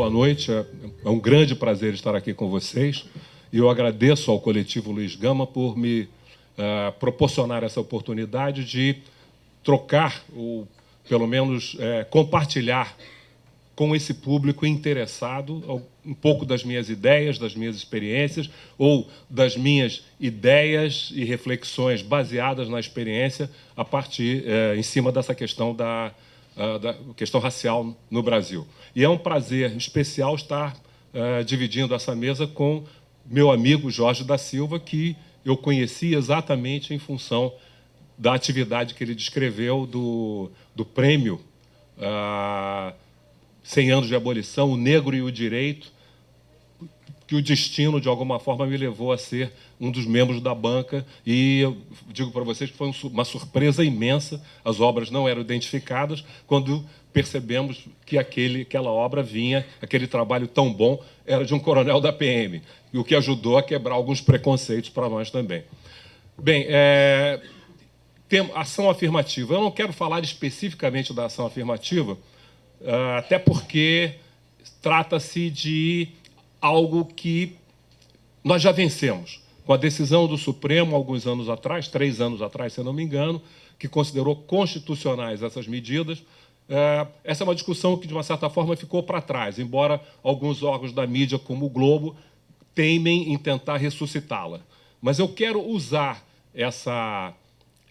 boa noite. É um grande prazer estar aqui com vocês. E eu agradeço ao coletivo Luiz Gama por me proporcionar essa oportunidade de trocar, ou pelo menos compartilhar com esse público interessado um pouco das minhas ideias, das minhas experiências, ou das minhas ideias e reflexões baseadas na experiência a partir, em cima dessa questão da questão racial no Brasil. E é um prazer especial estar dividindo essa mesa com meu amigo Jorge da Silva, que eu conheci exatamente em função da atividade que ele descreveu do prêmio 100 anos de abolição, o negro e o direito, que o destino, de alguma forma, me levou a ser um dos membros da banca. E eu digo para vocês que foi uma surpresa imensa. As obras não eram identificadas quando percebemos que aquela obra vinha, aquele trabalho tão bom, era de um coronel da PM, e o que ajudou a quebrar alguns preconceitos para nós também. Bem, tem ação afirmativa. Eu não quero falar especificamente da ação afirmativa, até porque trata-se de algo que nós já vencemos. Com a decisão do Supremo, alguns anos atrás, 3 anos atrás, se eu não me engano, que considerou constitucionais essas medidas. Essa é uma discussão que, de uma certa forma, ficou para trás, embora alguns órgãos da mídia, como o Globo, teimem em tentar ressuscitá-la. Mas eu quero usar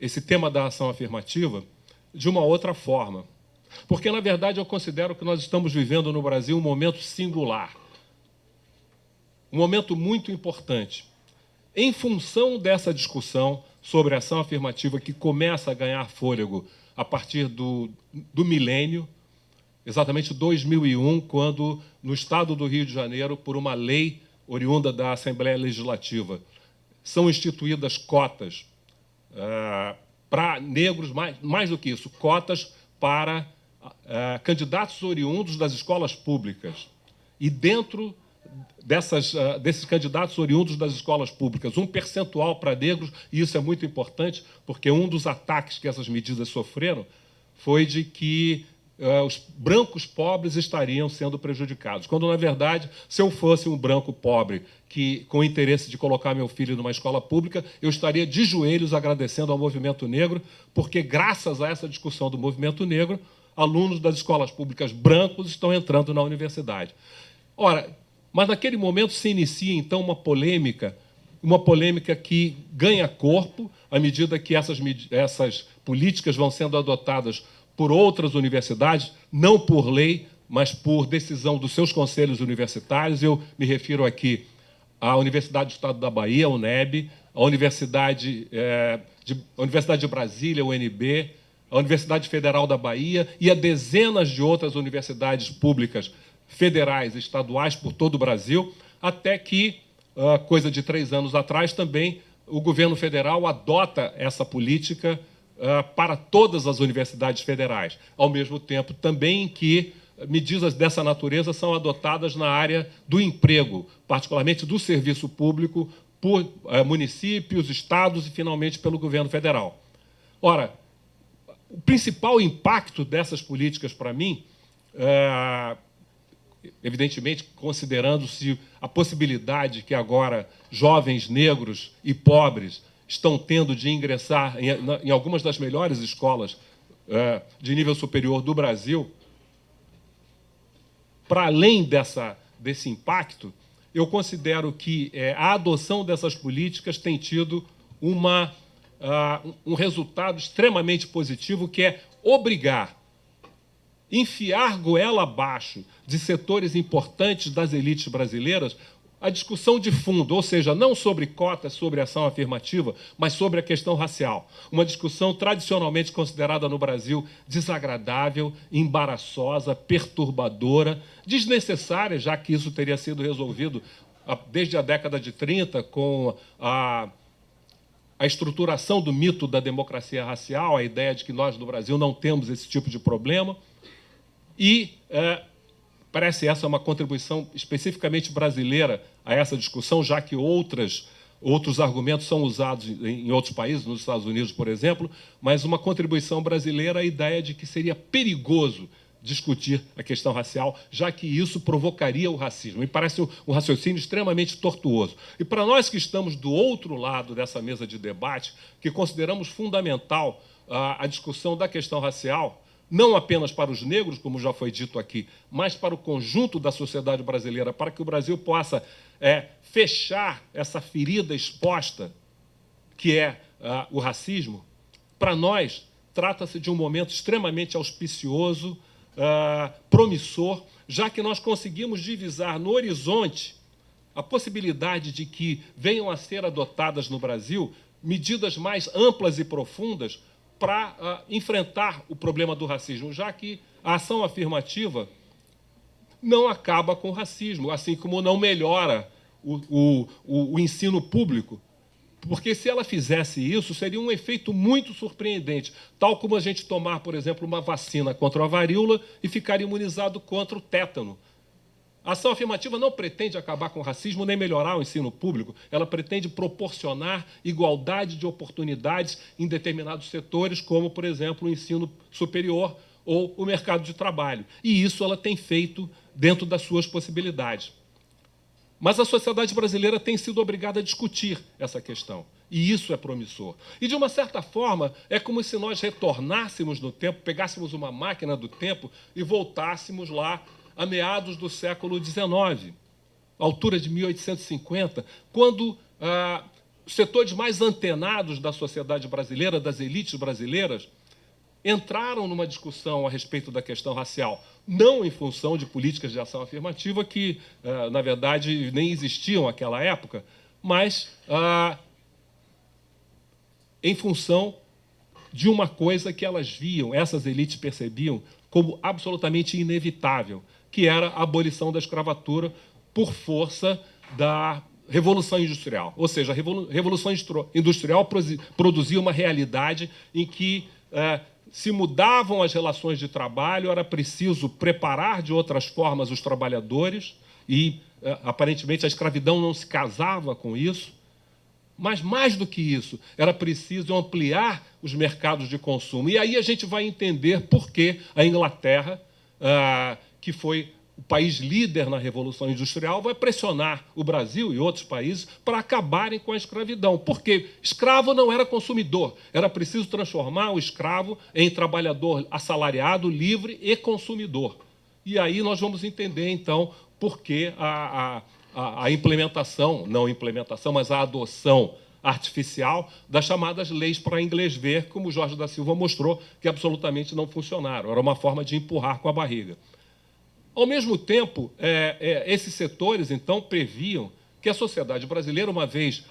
esse tema da ação afirmativa de uma outra forma. Porque, na verdade, eu considero que nós estamos vivendo no Brasil um momento singular, um momento muito importante. Em função dessa discussão sobre a ação afirmativa que começa a ganhar fôlego a partir do milênio, exatamente 2001, quando, no estado do Rio de Janeiro, por uma lei oriunda da Assembleia Legislativa, são instituídas cotas para negros, mais do que isso, cotas para candidatos oriundos das escolas públicas. E dentro desses candidatos oriundos das escolas públicas, um percentual para negros, e isso é muito importante, porque um dos ataques que essas medidas sofreram foi de que os brancos pobres estariam sendo prejudicados, quando, na verdade, se eu fosse um branco pobre com interesse de colocar meu filho numa escola pública, eu estaria de joelhos agradecendo ao movimento negro, porque, graças a essa discussão do movimento negro, alunos das escolas públicas brancos estão entrando na universidade. Ora, mas naquele momento se inicia, então, uma polêmica que ganha corpo à medida que essas políticas vão sendo adotadas por outras universidades, não por lei, mas por decisão dos seus conselhos universitários. Eu me refiro aqui à Universidade do Estado da Bahia, a UNEB, a Universidade de Brasília, a UNB, a Universidade Federal da Bahia e a dezenas de outras universidades públicas federais, estaduais, por todo o Brasil, até que, coisa de 3 anos atrás, também o governo federal adota essa política para todas as universidades federais, ao mesmo tempo também que medidas dessa natureza são adotadas na área do emprego, particularmente do serviço público, por municípios, estados e, finalmente, pelo governo federal. Ora, o principal impacto dessas políticas, para mim, evidentemente, considerando-se a possibilidade que agora jovens negros e pobres estão tendo de ingressar em algumas das melhores escolas de nível superior do Brasil, para além desse impacto, eu considero que a adoção dessas políticas tem tido um resultado extremamente positivo, que é enfiar goela abaixo de setores importantes das elites brasileiras a discussão de fundo, ou seja, não sobre cotas, sobre ação afirmativa, mas sobre a questão racial. Uma discussão tradicionalmente considerada no Brasil desagradável, embaraçosa, perturbadora, desnecessária, já que isso teria sido resolvido desde a década de 30 com a estruturação do mito da democracia racial, a ideia de que nós, no Brasil, não temos esse tipo de problema. E parece essa uma contribuição especificamente brasileira a essa discussão, já que outros argumentos são usados em outros países, nos Estados Unidos, por exemplo, mas uma contribuição brasileira à ideia de que seria perigoso discutir a questão racial, já que isso provocaria o racismo. Me parece um raciocínio extremamente tortuoso. E para nós que estamos do outro lado dessa mesa de debate, que consideramos fundamental a discussão da questão racial, não apenas para os negros, como já foi dito aqui, mas para o conjunto da sociedade brasileira, para que o Brasil possa fechar essa ferida exposta, que é o racismo, para nós, trata-se de um momento extremamente auspicioso, promissor, já que nós conseguimos divisar no horizonte a possibilidade de que venham a ser adotadas no Brasil medidas mais amplas e profundas para enfrentar o problema do racismo, já que a ação afirmativa não acaba com o racismo, assim como não melhora o ensino público. Porque se ela fizesse isso, seria um efeito muito surpreendente, tal como a gente tomar, por exemplo, uma vacina contra a varíola e ficar imunizado contra o tétano. A ação afirmativa não pretende acabar com o racismo nem melhorar o ensino público, ela pretende proporcionar igualdade de oportunidades em determinados setores, como, por exemplo, o ensino superior ou o mercado de trabalho. E isso ela tem feito dentro das suas possibilidades. Mas a sociedade brasileira tem sido obrigada a discutir essa questão. E isso é promissor. E, de uma certa forma, é como se nós retornássemos no tempo, pegássemos uma máquina do tempo e voltássemos lá a meados do século XIX, altura de 1850, quando os setores mais antenados da sociedade brasileira, das elites brasileiras, entraram numa discussão a respeito da questão racial, não em função de políticas de ação afirmativa que, na verdade, nem existiam naquela época, mas em função de uma coisa que elas viam, essas elites percebiam como absolutamente inevitável, que era a abolição da escravatura por força da Revolução Industrial. Ou seja, a Revolução Industrial produzia uma realidade em que se mudavam as relações de trabalho, era preciso preparar de outras formas os trabalhadores e, aparentemente, a escravidão não se casava com isso. Mas, mais do que isso, era preciso ampliar os mercados de consumo. E aí a gente vai entender por que a Inglaterra, que foi o país líder na Revolução Industrial, vai pressionar o Brasil e outros países para acabarem com a escravidão. Porque escravo não era consumidor. Era preciso transformar o escravo em trabalhador assalariado, livre e consumidor. E aí nós vamos entender, então, por que a implementação, não implementação, mas a adoção artificial das chamadas leis para inglês ver, como o Jorge da Silva mostrou, que absolutamente não funcionaram. Era uma forma de empurrar com a barriga. Ao mesmo tempo, esses setores, então, previam que a sociedade brasileira, uma vez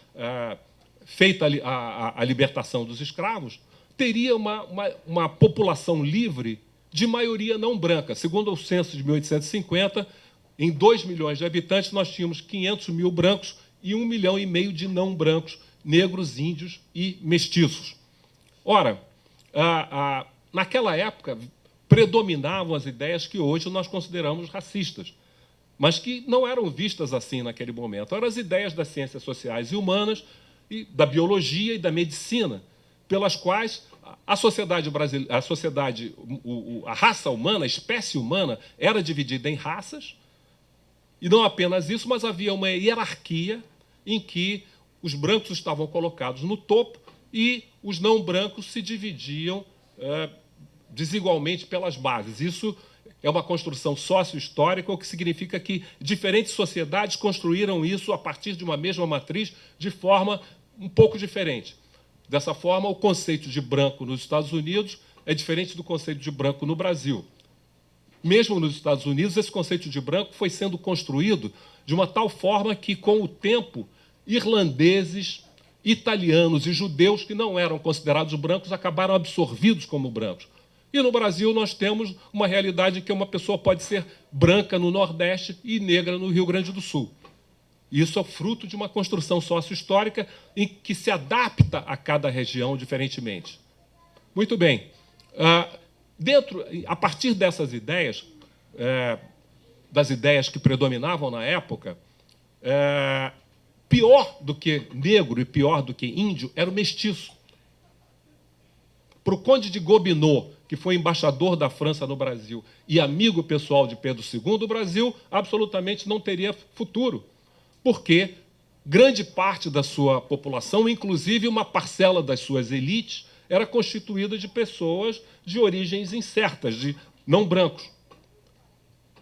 feita a libertação dos escravos, teria uma população livre de maioria não branca. Segundo o censo de 1850, em 2 milhões de habitantes, nós tínhamos 500 mil brancos e 1,5 milhão de não brancos, negros, índios e mestiços. Ora, naquela época, predominavam as ideias que hoje nós consideramos racistas, mas que não eram vistas assim naquele momento. Eram as ideias das ciências sociais e humanas, e da biologia e da medicina, pelas quais a sociedade brasileira, a raça humana, a espécie humana, era dividida em raças, e não apenas isso, mas havia uma hierarquia em que os brancos estavam colocados no topo e os não brancos se dividiam desigualmente pelas bases. Isso é uma construção sócio-histórica, o que significa que diferentes sociedades construíram isso a partir de uma mesma matriz de forma um pouco diferente. Dessa forma, o conceito de branco nos Estados Unidos é diferente do conceito de branco no Brasil. Mesmo nos Estados Unidos, esse conceito de branco foi sendo construído de uma tal forma que, com o tempo, irlandeses, italianos e judeus que não eram considerados brancos acabaram absorvidos como brancos. E no Brasil nós temos uma realidade em que uma pessoa pode ser branca no Nordeste e negra no Rio Grande do Sul. Isso é fruto de uma construção sócio-histórica em que se adapta a cada região diferentemente. Muito bem. A partir dessas ideias, das ideias que predominavam na época, pior do que negro e pior do que índio era o mestiço. para o conde de Gobineau, que foi embaixador da França no Brasil e amigo pessoal de Pedro II, o Brasil absolutamente não teria futuro, porque grande parte da sua população, inclusive uma parcela das suas elites, era constituída de pessoas de origens incertas, de não brancos.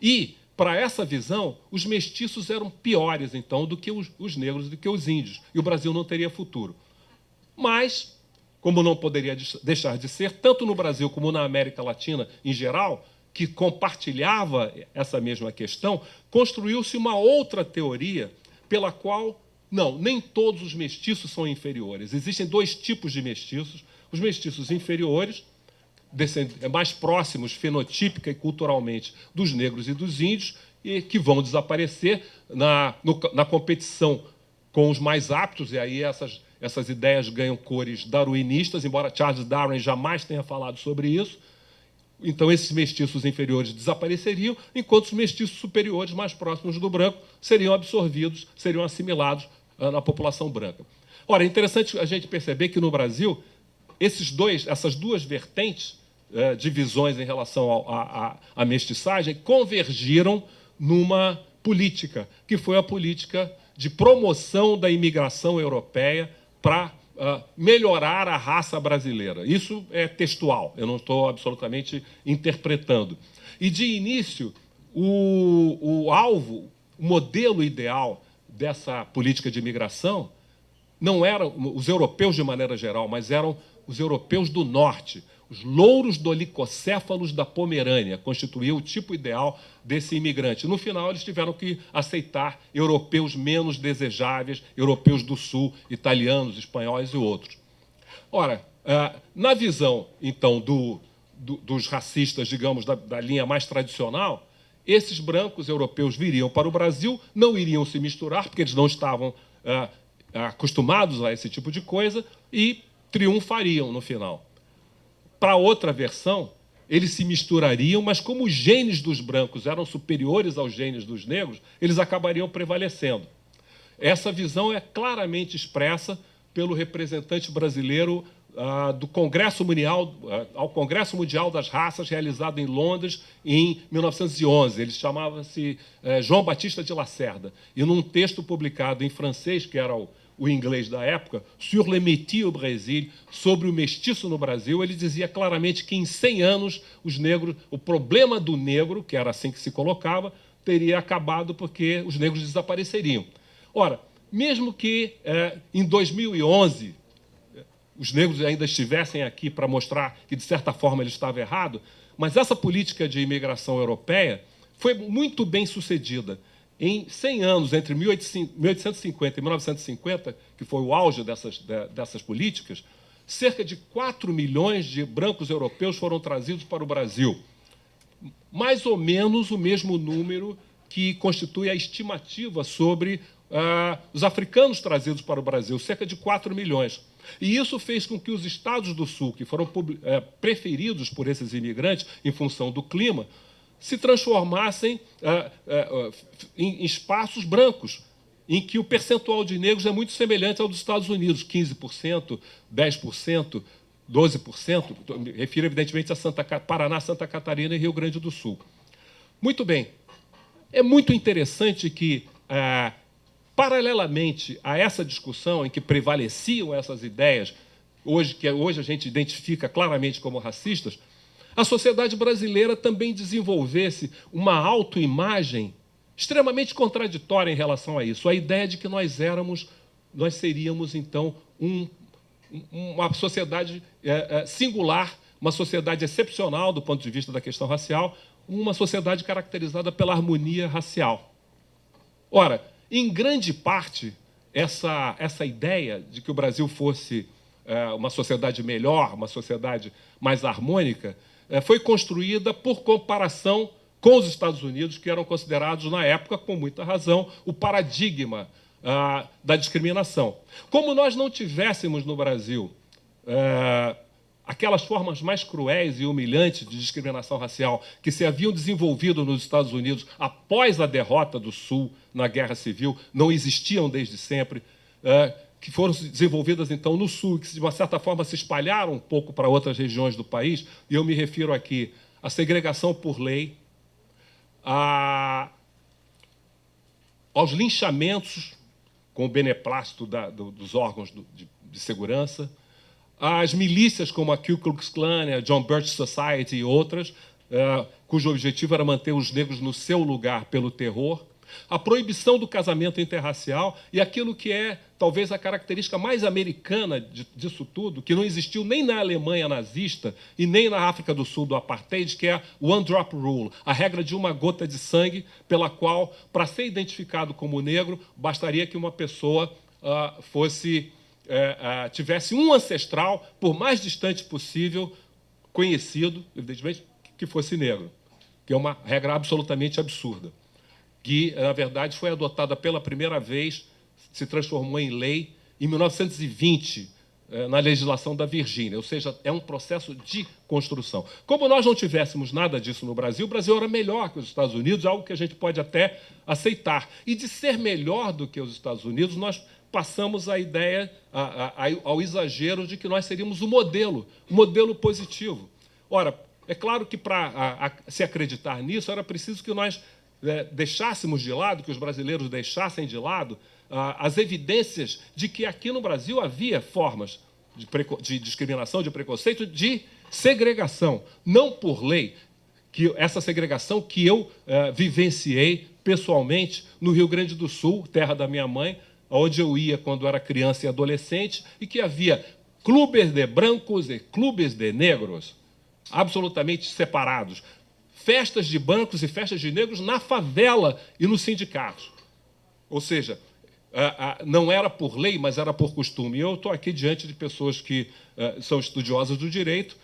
E, para essa visão, os mestiços eram piores, então, do que os negros, do que os índios, e o Brasil não teria futuro. Mas, como não poderia deixar de ser, tanto no Brasil como na América Latina em geral, que compartilhava essa mesma questão, construiu-se uma outra teoria pela qual, não, nem todos os mestiços são inferiores. Existem dois tipos de mestiços. Os mestiços inferiores, mais próximos fenotípica e culturalmente dos negros e dos índios, e que vão desaparecer na competição com os mais aptos, e aí essas ideias ganham cores darwinistas, embora Charles Darwin jamais tenha falado sobre isso. Então, esses mestiços inferiores desapareceriam, enquanto os mestiços superiores, mais próximos do branco, seriam absorvidos, seriam assimilados na população branca. Ora, é interessante a gente perceber que, no Brasil, essas duas vertentes de visões em relação à mestiçagem convergiram numa política, que foi a política de promoção da imigração europeia para melhorar a raça brasileira. Isso é textual, eu não estou absolutamente interpretando. E, de início, o alvo, o modelo ideal dessa política de imigração não eram os europeus de maneira geral, mas eram os europeus do norte. Os louros dolicocéfalos da Pomerânia constituíam o tipo ideal desse imigrante. No final, eles tiveram que aceitar europeus menos desejáveis, europeus do sul, italianos, espanhóis e outros. Ora, na visão, então, dos racistas, digamos, da linha mais tradicional, esses brancos europeus viriam para o Brasil, não iriam se misturar, porque eles não estavam acostumados a esse tipo de coisa, e triunfariam no final. Para outra versão, eles se misturariam, mas como os genes dos brancos eram superiores aos genes dos negros, eles acabariam prevalecendo. Essa visão é claramente expressa pelo representante brasileiro do Congresso Mundial, ao Congresso Mundial das Raças, realizado em Londres em 1911. Ele chamava-se João Batista de Lacerda. E num texto publicado em francês, que era o inglês da época, Sur le métis au Brésil, sobre o mestiço no Brasil, ele dizia claramente que em 100 anos o problema do negro, que era assim que se colocava, teria acabado porque os negros desapareceriam. Ora, mesmo que em 2011 os negros ainda estivessem aqui para mostrar que, de certa forma, ele estava errado, mas essa política de imigração europeia foi muito bem sucedida. Em 100 anos, entre 1850 e 1950, que foi o auge dessas políticas, cerca de 4 milhões de brancos europeus foram trazidos para o Brasil. Mais ou menos o mesmo número que constitui a estimativa sobre os africanos trazidos para o Brasil, cerca de 4 milhões. E isso fez com que os estados do Sul, que foram preferidos por esses imigrantes em função do clima, se transformassem em espaços brancos, em que o percentual de negros é muito semelhante ao dos Estados Unidos, 15%, 10%, 12%. Me refiro, evidentemente, a Paraná, Santa Catarina e Rio Grande do Sul. Muito bem. É muito interessante que, paralelamente a essa discussão em que prevaleciam essas ideias, que hoje a gente identifica claramente como racistas, a sociedade brasileira também desenvolvesse uma autoimagem extremamente contraditória em relação a isso. A ideia de que nós seríamos, então, uma sociedade singular, uma sociedade excepcional do ponto de vista da questão racial, uma sociedade caracterizada pela harmonia racial. Ora, em grande parte, essa ideia de que o Brasil fosse uma sociedade melhor, uma sociedade mais harmônica, foi construída por comparação com os Estados Unidos, que eram considerados, na época, com muita razão, o paradigma da discriminação. Como nós não tivéssemos no Brasil aquelas formas mais cruéis e humilhantes de discriminação racial que se haviam desenvolvido nos Estados Unidos após a derrota do Sul na Guerra Civil, não existiam desde sempre. que foram desenvolvidas, então, no Sul, que, de uma certa forma, se espalharam um pouco para outras regiões do país, e eu me refiro aqui à segregação por lei, aos linchamentos com o beneplácito dos órgãos de segurança, às milícias como a Ku Klux Klan, a John Birch Society e outras, cujo objetivo era manter os negros no seu lugar pelo terror, a proibição do casamento interracial e aquilo que é talvez a característica mais americana disso tudo, que não existiu nem na Alemanha nazista e nem na África do Sul do apartheid, que é o One Drop Rule, a regra de uma gota de sangue, pela qual, para ser identificado como negro, bastaria que uma pessoa tivesse um ancestral, por mais distante possível, conhecido, evidentemente, que fosse negro, que é uma regra absolutamente absurda, que, na verdade, foi adotada pela primeira vez, se transformou em lei em 1920, na legislação da Virgínia, ou seja, é um processo de construção. Como nós não tivéssemos nada disso no Brasil, o Brasil era melhor que os Estados Unidos, algo que a gente pode até aceitar. E de ser melhor do que os Estados Unidos, nós passamos a ideia, ao exagero de que nós seríamos o modelo positivo. Ora, é claro que para se acreditar nisso, era preciso que nós deixássemos de lado, que os brasileiros deixassem de lado as evidências de que aqui no Brasil havia formas de discriminação, de preconceito, de segregação, não por lei, que essa segregação que eu vivenciei pessoalmente no Rio Grande do Sul, terra da minha mãe, onde eu ia quando era criança e adolescente, e que havia clubes de brancos e clubes de negros, absolutamente separados. Festas de brancos e festas de negros na favela e nos sindicatos. Ou seja, não era por lei, mas era por costume. E eu estou aqui diante de pessoas que são estudiosas do direito.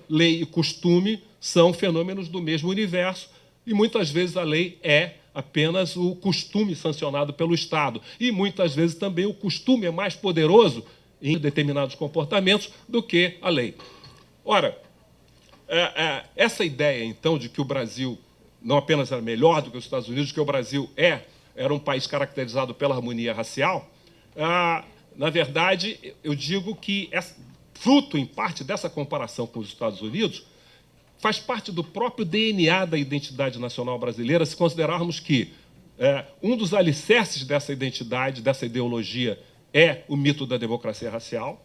Lei e costume são fenômenos do mesmo universo, e muitas vezes a lei é apenas o costume sancionado pelo Estado. E muitas vezes também o costume é mais poderoso em determinados comportamentos do que a lei. Ora, essa ideia, então, de que o Brasil não apenas era melhor do que os Estados Unidos, que o Brasil era um país caracterizado pela harmonia racial, na verdade, eu digo que, fruto, em parte, dessa comparação com os Estados Unidos, faz parte do próprio DNA da identidade nacional brasileira, se considerarmos que um dos alicerces dessa identidade, dessa ideologia, é o mito da democracia racial.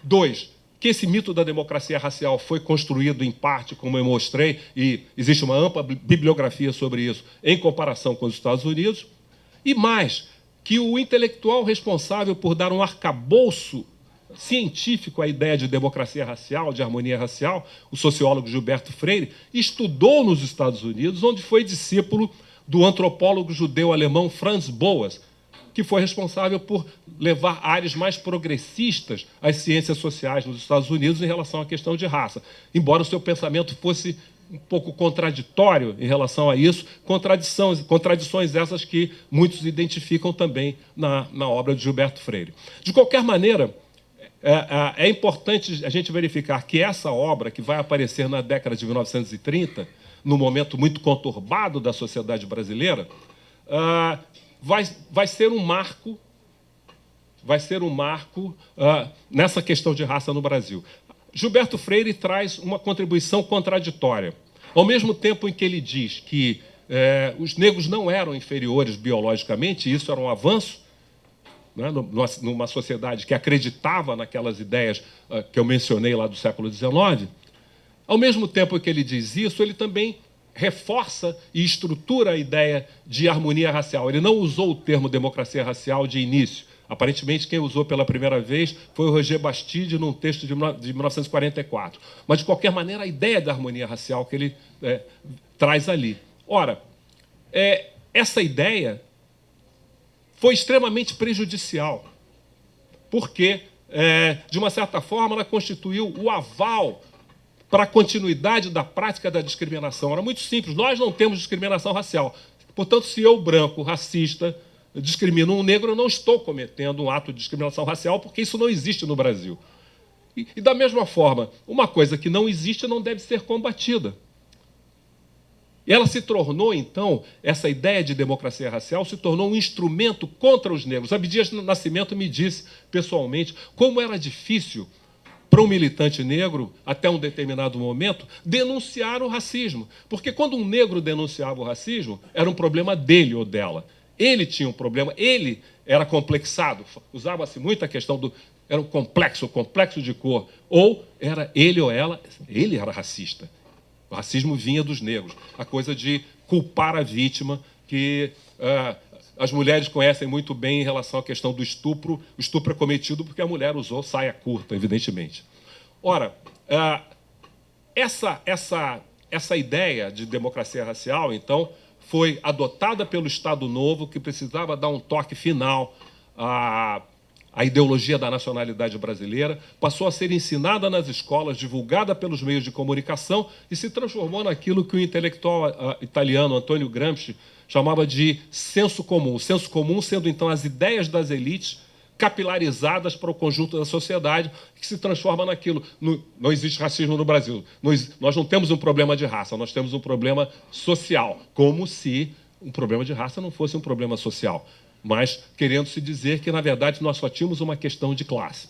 2, que esse mito da democracia racial foi construído, em parte, como eu mostrei, e existe uma ampla bibliografia sobre isso, em comparação com os Estados Unidos. E mais, que o intelectual responsável por dar um arcabouço científico à ideia de democracia racial, de harmonia racial, o sociólogo Gilberto Freire, estudou nos Estados Unidos, onde foi discípulo do antropólogo judeu-alemão Franz Boas, que foi responsável por levar áreas mais progressistas às ciências sociais nos Estados Unidos em relação à questão de raça. Embora o seu pensamento fosse um pouco contraditório em relação a isso, contradições essas que muitos identificam também na obra de Gilberto Freire. De qualquer maneira, é importante a gente verificar que essa obra, que vai aparecer na década de 1930, num momento muito conturbado da sociedade brasileira, vai ser um marco nessa questão de raça no Brasil. Gilberto Freire traz uma contribuição contraditória. Ao mesmo tempo em que ele diz que os negros não eram inferiores biologicamente, isso era um avanço, né, numa sociedade que acreditava naquelas ideias que eu mencionei lá do século XIX, ao mesmo tempo que ele diz isso, ele também reforça e estrutura a ideia de harmonia racial. Ele não usou o termo democracia racial de início. Aparentemente, quem usou pela primeira vez foi o Roger Bastide, num texto de 1944. Mas, de qualquer maneira, a ideia da harmonia racial que ele traz ali. Ora, essa ideia foi extremamente prejudicial, porque, de uma certa forma, ela constituiu o aval para a continuidade da prática da discriminação. Era muito simples, nós não temos discriminação racial. Portanto, se eu, branco, racista, discrimino um negro, eu não estou cometendo um ato de discriminação racial, porque isso não existe no Brasil. E da mesma forma, uma coisa que não existe não deve ser combatida. Ela se tornou, então, essa ideia de democracia racial se tornou um instrumento contra os negros. Abdias Nascimento me disse, pessoalmente, como era difícil para um militante negro, até um determinado momento, denunciar o racismo. Porque quando um negro denunciava o racismo, era um problema dele ou dela. Ele tinha um problema, ele era complexado. Usava-se muito a questão do... Era um complexo de cor. Ou era ele ou ela, ele era racista. O racismo vinha dos negros. A coisa de culpar a vítima, que as mulheres conhecem muito bem em relação à questão do estupro. O estupro é cometido porque a mulher usou saia curta, evidentemente. Ora, essa ideia de democracia racial, então, foi adotada pelo Estado Novo, que precisava dar um toque final a ideologia da nacionalidade brasileira, passou a ser ensinada nas escolas, divulgada pelos meios de comunicação e se transformou naquilo que o intelectual italiano Antonio Gramsci chamava de senso comum. O senso comum sendo, então, as ideias das elites capilarizadas para o conjunto da sociedade, que se transforma naquilo. Não existe racismo no Brasil. Nós não temos um problema de raça, nós temos um problema social, como se um problema de raça não fosse um problema social, mas querendo se dizer que, na verdade, nós só tínhamos uma questão de classe.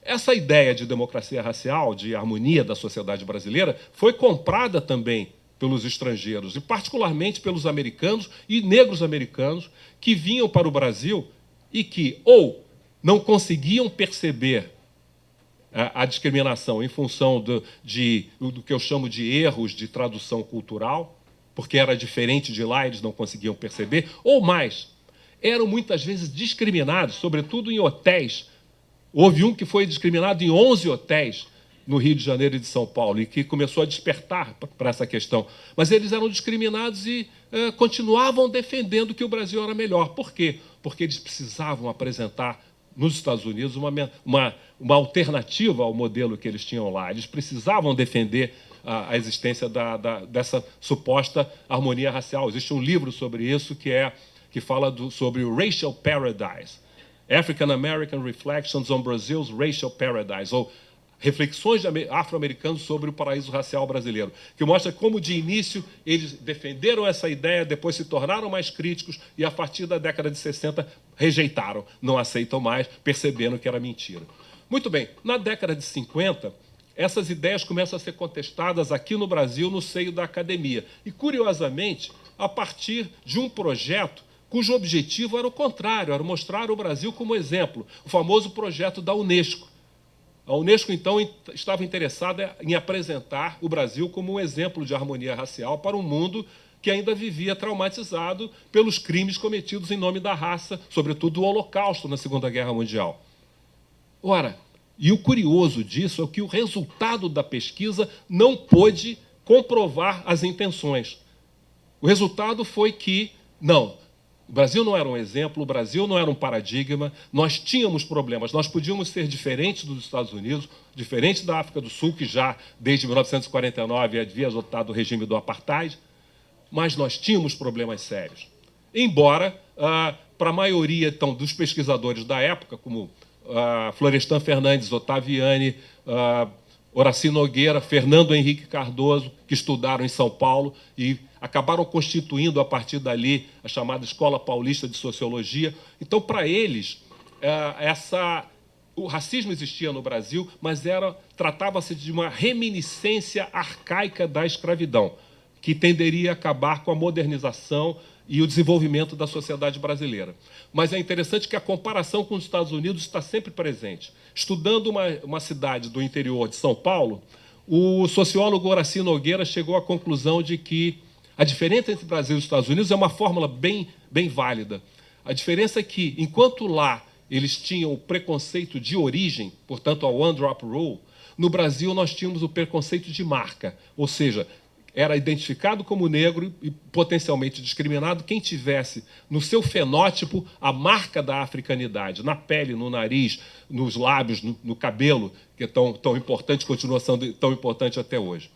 Essa ideia de democracia racial, de harmonia da sociedade brasileira, foi comprada também pelos estrangeiros, e particularmente pelos americanos e negros americanos, que vinham para o Brasil e que ou não conseguiam perceber a discriminação em função do que eu chamo de erros de tradução cultural, porque era diferente de lá, eles não conseguiam perceber, ou mais, eram muitas vezes discriminados, sobretudo em hotéis. Houve um que foi discriminado em 11 hotéis no Rio de Janeiro e de São Paulo, e que começou a despertar para essa questão. Mas eles eram discriminados e continuavam defendendo que o Brasil era melhor. Por quê? Porque eles precisavam apresentar nos Estados Unidos uma alternativa ao modelo que eles tinham lá. Eles precisavam defender a existência dessa suposta harmonia racial. Existe um livro sobre isso que fala sobre o Racial Paradise, African American Reflections on Brazil's Racial Paradise, ou Reflexões de Afro-Americanos sobre o Paraíso Racial Brasileiro, que mostra como, de início, eles defenderam essa ideia, depois se tornaram mais críticos e, a partir da década de 60, rejeitaram, não aceitam mais, percebendo que era mentira. Muito bem, na década de 50, essas ideias começam a ser contestadas aqui no Brasil, no seio da academia. E, curiosamente, a partir de um projeto cujo objetivo era o contrário, era mostrar o Brasil como exemplo, o famoso projeto da Unesco. A Unesco, então, estava interessada em apresentar o Brasil como um exemplo de harmonia racial para um mundo que ainda vivia traumatizado pelos crimes cometidos em nome da raça, sobretudo o Holocausto na Segunda Guerra Mundial. Ora, e o curioso disso é que o resultado da pesquisa não pôde comprovar as intenções. O resultado foi que, não, o Brasil não era um exemplo, o Brasil não era um paradigma, nós tínhamos problemas, nós podíamos ser diferentes dos Estados Unidos, diferentes da África do Sul, que já, desde 1949, havia adotado o regime do apartheid, mas nós tínhamos problemas sérios. Embora, para a maioria então, dos pesquisadores da época, como Florestan Fernandes, Ottaviani, Horaci Nogueira, Fernando Henrique Cardoso, que estudaram em São Paulo e acabaram constituindo, a partir dali, a chamada Escola Paulista de Sociologia. Então, para eles, o racismo existia no Brasil, mas tratava-se de uma reminiscência arcaica da escravidão, que tenderia a acabar com a modernização e o desenvolvimento da sociedade brasileira. Mas é interessante que a comparação com os Estados Unidos está sempre presente. Estudando uma cidade do interior de São Paulo, o sociólogo Horaci Nogueira chegou à conclusão de que a diferença entre o Brasil e os Estados Unidos é uma fórmula bem válida. A diferença é que, enquanto lá eles tinham o preconceito de origem, portanto, a One Drop Rule, no Brasil nós tínhamos o preconceito de marca, ou seja, era identificado como negro e potencialmente discriminado quem tivesse no seu fenótipo a marca da africanidade, na pele, no nariz, nos lábios, no cabelo, que é tão importante, continua sendo tão importante até hoje.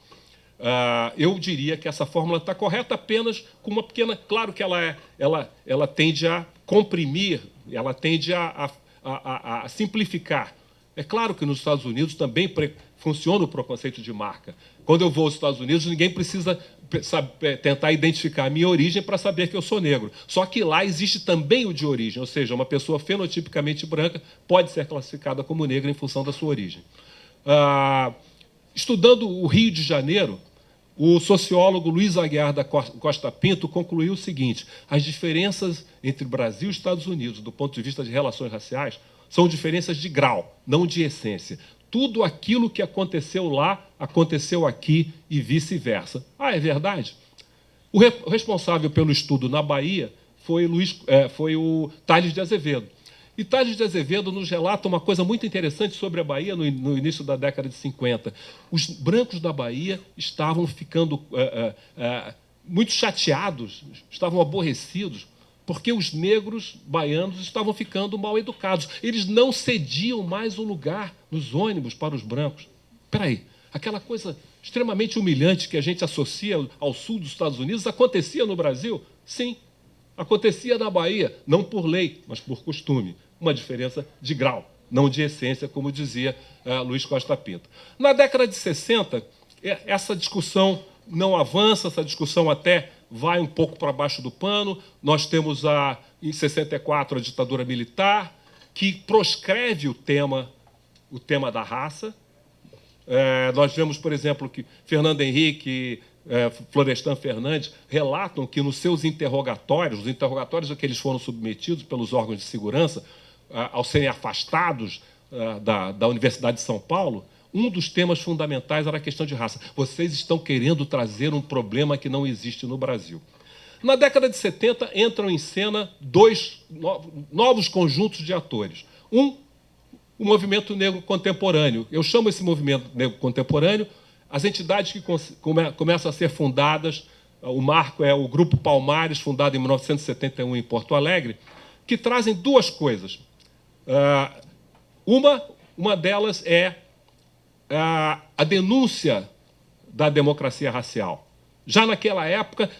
Eu diria que essa fórmula está correta apenas com uma pequena... Claro que ela tende a comprimir, ela tende a simplificar É claro que nos Estados Unidos também funciona o preconceito de marca. Quando eu vou aos Estados Unidos, ninguém precisa tentar identificar a minha origem para saber que eu sou negro. Só que lá existe também o de origem, ou seja, uma pessoa fenotipicamente branca pode ser classificada como negra em função da sua origem. Estudando o Rio de Janeiro, o sociólogo Luiz Aguiar da Costa Pinto concluiu o seguinte: as diferenças entre Brasil e Estados Unidos, do ponto de vista de relações raciais, são diferenças de grau, não de essência. Tudo aquilo que aconteceu lá, aconteceu aqui e vice-versa. Ah, é verdade? O responsável pelo estudo na Bahia foi o Tales de Azevedo. E Tales de Azevedo nos relata uma coisa muito interessante sobre a Bahia no início da década de 50. Os brancos da Bahia estavam ficando muito chateados, estavam aborrecidos, porque os negros baianos estavam ficando mal educados. Eles não cediam mais o lugar nos ônibus para os brancos. Espera aí, aquela coisa extremamente humilhante que a gente associa ao sul dos Estados Unidos acontecia no Brasil? Sim. Acontecia na Bahia, não por lei, mas por costume. Uma diferença de grau, não de essência, como dizia Luiz Costa Pinto. Na década de 60, essa discussão não avança, essa discussão até vai um pouco para baixo do pano. Nós temos, em 64, a ditadura militar, que proscreve o tema da raça. Nós vemos, por exemplo, que Fernando Henrique, Florestan Fernandes relatam que nos seus interrogatórios, os interrogatórios a que eles foram submetidos pelos órgãos de segurança, ao serem afastados da Universidade de São Paulo, um dos temas fundamentais era a questão de raça. Vocês estão querendo trazer um problema que não existe no Brasil. Na década de 70, entram em cena dois novos conjuntos de atores. O movimento negro contemporâneo. Eu chamo esse movimento negro contemporâneo as entidades que começam a ser fundadas. O marco é o Grupo Palmares, fundado em 1971 em Porto Alegre, que trazem duas coisas. Uma delas é a denúncia da democracia racial. Já naquela época,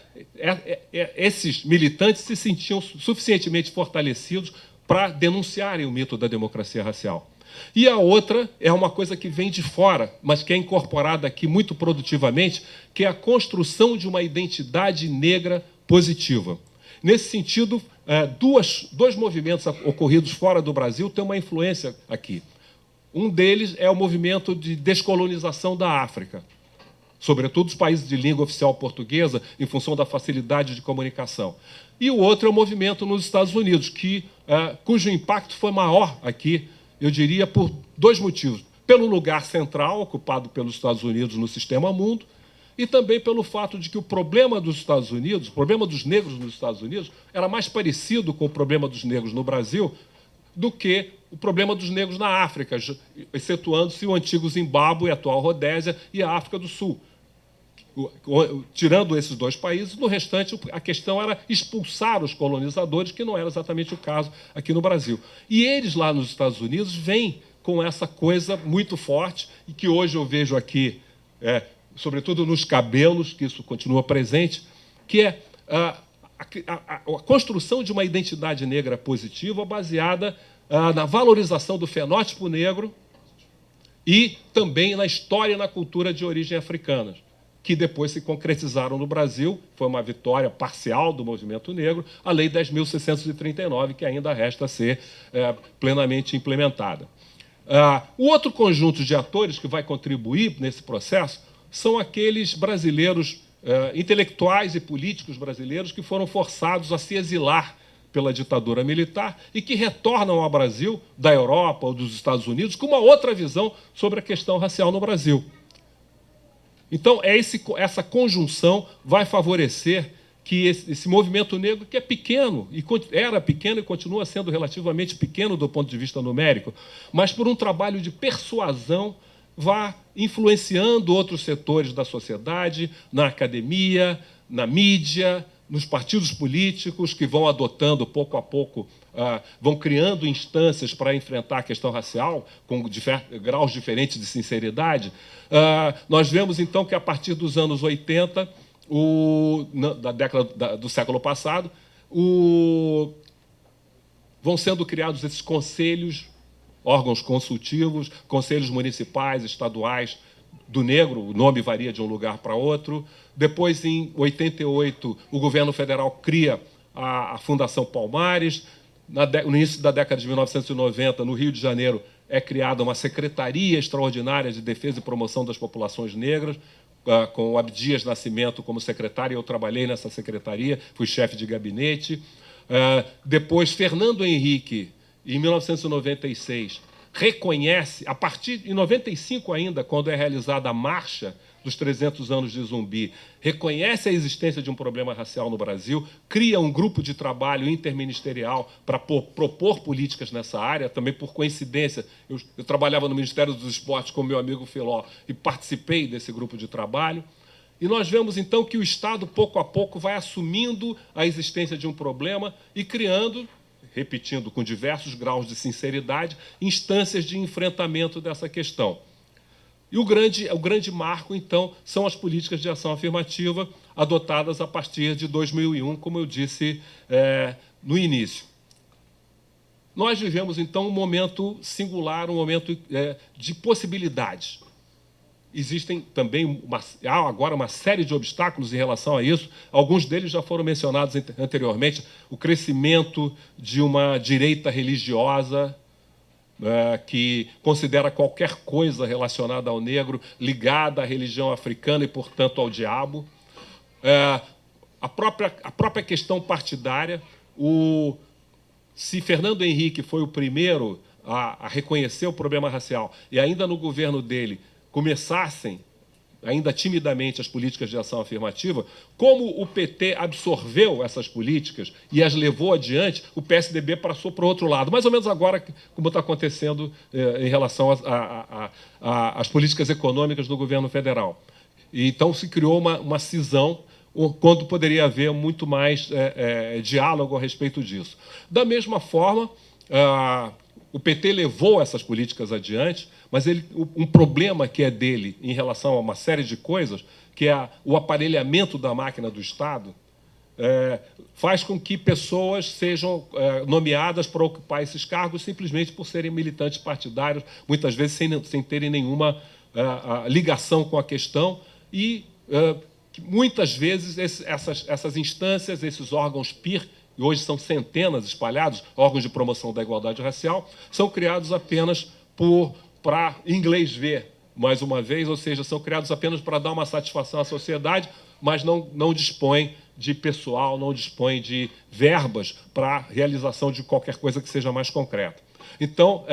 esses militantes se sentiam suficientemente fortalecidos para denunciarem o mito da democracia racial. E a outra é uma coisa que vem de fora, mas que é incorporada aqui muito produtivamente, que é a construção de uma identidade negra positiva. Nesse sentido, dois movimentos ocorridos fora do Brasil têm uma influência aqui. Um deles é o movimento de descolonização da África, sobretudo os países de língua oficial portuguesa, em função da facilidade de comunicação. E o outro é o movimento nos Estados Unidos, cujo impacto foi maior aqui, eu diria, por dois motivos. Pelo lugar central ocupado pelos Estados Unidos no sistema mundo, e também pelo fato de que o problema dos Estados Unidos, o problema dos negros nos Estados Unidos, era mais parecido com o problema dos negros no Brasil do que o problema dos negros na África, excetuando-se o antigo Zimbábue, a atual Rodésia, e a África do Sul. Tirando esses dois países, no restante a questão era expulsar os colonizadores, que não era exatamente o caso aqui no Brasil. E eles lá nos Estados Unidos vêm com essa coisa muito forte, e que hoje eu vejo aqui, sobretudo nos cabelos, que isso continua presente, que é a construção de uma identidade negra positiva baseada na valorização do fenótipo negro e também na história e na cultura de origem africana, que depois se concretizaram no Brasil. Foi uma vitória parcial do movimento negro, a Lei 10.639, que ainda resta ser plenamente implementada. O outro conjunto de atores que vai contribuir nesse processo são aqueles brasileiros, intelectuais e políticos brasileiros, que foram forçados a se exilar pela ditadura militar e que retornam ao Brasil, da Europa ou dos Estados Unidos, com uma outra visão sobre a questão racial no Brasil. Então, essa conjunção vai favorecer que esse movimento negro, que é pequeno, era pequeno e continua sendo relativamente pequeno do ponto de vista numérico, mas por um trabalho de persuasão, vá influenciando outros setores da sociedade, na academia, na mídia, nos partidos políticos, que vão adotando, pouco a pouco, vão criando instâncias para enfrentar a questão racial, com graus diferentes de sinceridade. Nós vemos, então, que a partir dos anos 80, da década do século passado, vão sendo criados esses conselhos órgãos consultivos, conselhos municipais, estaduais do negro, o nome varia de um lugar para outro. Depois, em 88, o governo federal cria a Fundação Palmares. No início da década de 1990, no Rio de Janeiro, é criada uma Secretaria Extraordinária de Defesa e Promoção das Populações Negras, com o Abdias Nascimento como secretário. Eu trabalhei nessa secretaria, fui chefe de gabinete. Depois, Fernando Henrique, em 1996, reconhece, a partir de 95 ainda, quando é realizada a marcha dos 300 anos de Zumbi, reconhece a existência de um problema racial no Brasil, cria um grupo de trabalho interministerial para propor políticas nessa área. Também, por coincidência, eu trabalhava no Ministério dos Esportes com meu amigo Filó e participei desse grupo de trabalho. E nós vemos, então, que o Estado, pouco a pouco, vai assumindo a existência de um problema e criando, repetindo com diversos graus de sinceridade, instâncias de enfrentamento dessa questão. E o grande marco, então, são as políticas de ação afirmativa adotadas a partir de 2001, como eu disse no início. Nós vivemos, então, um momento singular, um momento de possibilidades. Existem também, há agora uma série de obstáculos em relação a isso. Alguns deles já foram mencionados anteriormente. O crescimento de uma direita religiosa, que considera qualquer coisa relacionada ao negro ligada à religião africana e, portanto, ao diabo. A própria questão partidária. Se Fernando Henrique foi o primeiro a reconhecer o problema racial e ainda no governo dele começassem, ainda timidamente, as políticas de ação afirmativa, como o PT absorveu essas políticas e as levou adiante, o PSDB passou para o outro lado. Mais ou menos agora, como está acontecendo em relação às políticas econômicas do governo federal. E, então, se criou uma cisão, quando poderia haver muito mais diálogo a respeito disso. Da mesma forma, o PT levou essas políticas adiante, mas um problema que é dele em relação a uma série de coisas, que é o aparelhamento da máquina do Estado, faz com que pessoas sejam nomeadas para ocupar esses cargos simplesmente por serem militantes partidários, muitas vezes sem terem nenhuma ligação com a questão, e muitas vezes essas instâncias, esses órgãos PIR, e hoje são centenas espalhados, órgãos de promoção da igualdade racial, são criados apenas para inglês ver, mais uma vez, ou seja, são criados apenas para dar uma satisfação à sociedade, mas não dispõem de pessoal, não dispõem de verbas para a realização de qualquer coisa que seja mais concreta. Então,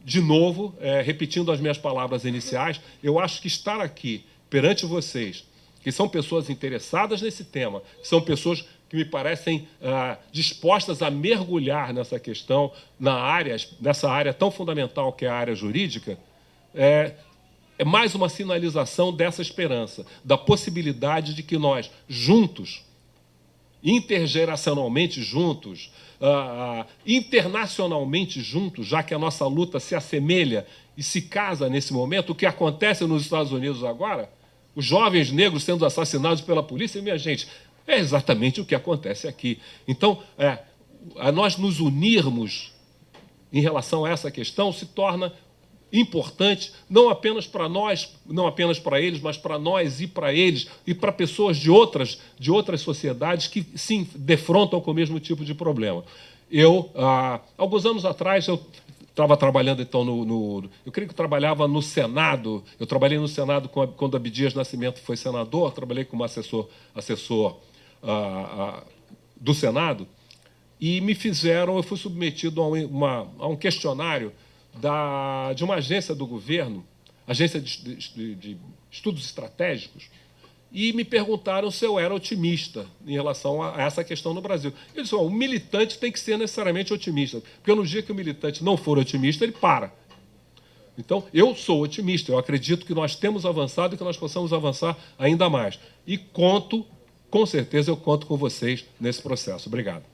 de novo, repetindo as minhas palavras iniciais, eu acho que estar aqui perante vocês, que são pessoas interessadas nesse tema, são pessoas que me parecem dispostas a mergulhar nessa questão, nessa área tão fundamental que é a área jurídica, é mais uma sinalização dessa esperança, da possibilidade de que nós, juntos, intergeracionalmente juntos, internacionalmente juntos, já que a nossa luta se assemelha e se casa nesse momento, o que acontece nos Estados Unidos agora, os jovens negros sendo assassinados pela polícia, minha gente, é exatamente o que acontece aqui. Então, nós nos unirmos em relação a essa questão se torna importante, não apenas para nós, não apenas para eles, mas para nós e para eles, e para pessoas de outras sociedades que se defrontam com o mesmo tipo de problema. Alguns anos atrás, eu estava trabalhando, então, eu creio que eu trabalhava no Senado. Eu trabalhei no Senado quando Abdias Nascimento foi senador, trabalhei como assessor do Senado, e eu fui submetido a um questionário de uma agência do governo, agência de estudos estratégicos, e me perguntaram se eu era otimista em relação a essa questão no Brasil. Eu disse: o militante tem que ser necessariamente otimista, porque no dia que o militante não for otimista, ele para. Então, eu sou otimista, eu acredito que nós temos avançado e que nós possamos avançar ainda mais. E com certeza eu conto com vocês nesse processo. Obrigado.